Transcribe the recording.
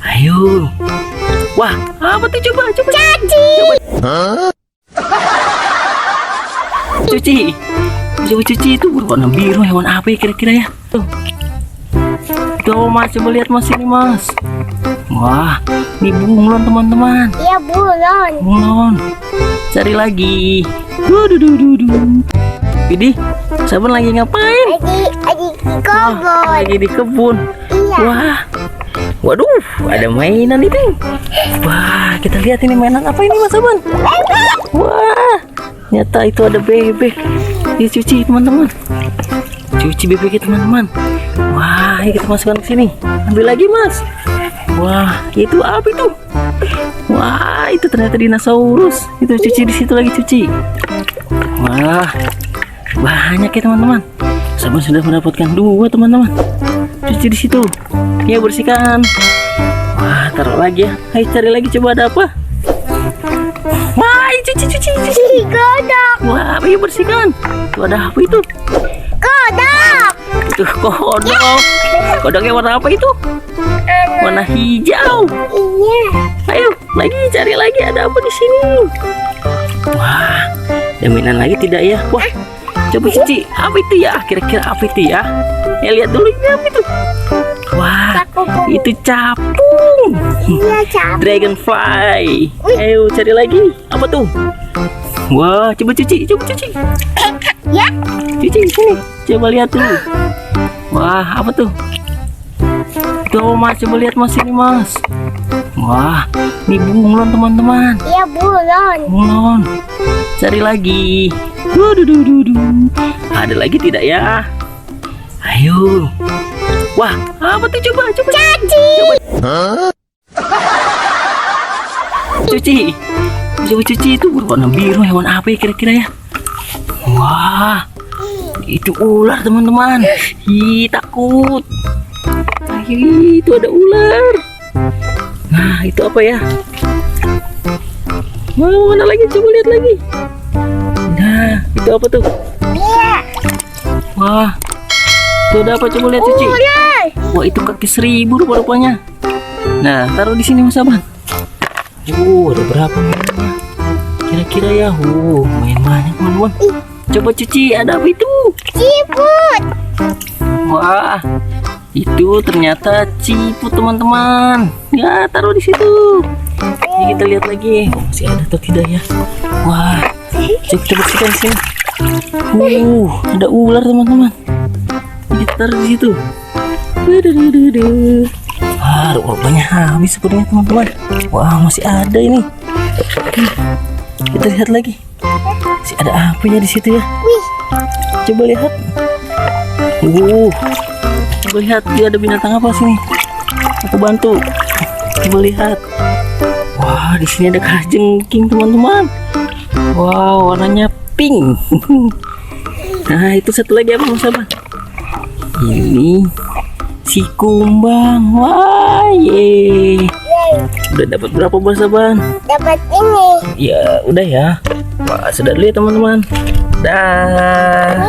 Ayo. Wah, apa tuh? Coba. Caci. Cuci. Coba cuci itu berwarna biru. Hewan apa ya kira-kira ya? Tuh Mas, coba lihat Mas ini Mas. Wah, ini bunglon teman-teman. Iya, bulan. Bunglon. Cari lagi. Ini Saban lagi ngapain? Lagi di kebun. Lagi di kebun. Iya. Wah. Waduh, ada mainan itu. Wah, kita lihat ini mainan apa ini Mas Saban? Wah, ternyata itu ada bebek. Dicuci teman-teman. Cuci bebeknya teman-teman. Wah, ayo kita masukkan ke sini. Ambil lagi Mas. Wah, itu apa itu? Wah, itu ternyata dinosaurus. Itu cuci di situ lagi cuci. Wah, banyak ya teman-teman. Saban sudah mendapatkan 2 teman-teman. Cuci di situ. Ya, bersihkan. Wah, taruh lagi ya. Ayo cari lagi, coba ada apa? Wah, cuci. Kodok. Wah, ayo bersihkan. Tuh ada apa itu? Kodok. Itu kodok. Kodoknya warna apa itu? Warna hijau. Iya. Ayo, lagi cari lagi ada apa di sini? Wah, ada mainan lagi tidak ya? Wah, coba cuci. Apa itu ya? Kira-kira apa itu ya? Ya lihat dulu ini apa itu? Wah, itu capung. Iya, capung. Dragonfly. Ayo cari lagi. Apa tuh? Wah, coba cuci. Ya. Cuci sini. Coba lihat dulu. Wah, apa tuh? Tuh Mas, coba lihat Mas ini Mas. Wah, ini bunglon teman-teman. Iya, bulan. Bunglon. Cari lagi. Ada lagi tidak ya? Ayo. Wah, apa tuh? Coba. Caci. Cuci. Coba cuci itu berwarna biru. Hewan apa ya kira-kira ya? Wah, itu ular teman-teman. Ih, takut. Ayo, itu ada ular. Nah, itu apa ya? Mana lagi? Coba lihat lagi. Nah, itu apa tuh? Iya. Wah, itu ada apa? Coba lihat cuci. Ular. Wah, itu kaki 1000 rupa-rupanya. Nah, taruh di sini Mas Saban. Ada berapa mainannya? Kira-kira ya? Main banyak teman-teman. Coba cuci, ada apa itu? Siput. Wah, itu ternyata ciput teman-teman. Ya, taruh di situ. Ini kita lihat lagi. Masih ada atau tidak ya? Wah, coba bersihkan sini. Ada ular teman-teman. Kita taruh di situ. Wah, rupanya habis sepertinya teman-teman. Wah, masih ada ini. Kita lihat lagi. Masih ada apa ya di situ ya? Coba lihat. Coba lihat dia ada binatang apa sini? Aku bantu. Coba lihat. Wah, di sini ada kalajengking teman-teman. Wow, warnanya pink. Nah, itu satu lagi apa Mas Saban? Ini si kumbang. Wah, ye. Udah dapat berapa Mas Saban? Dapat ini. Ya, udah ya. Wah, sudah dulu ya teman-teman. Dah.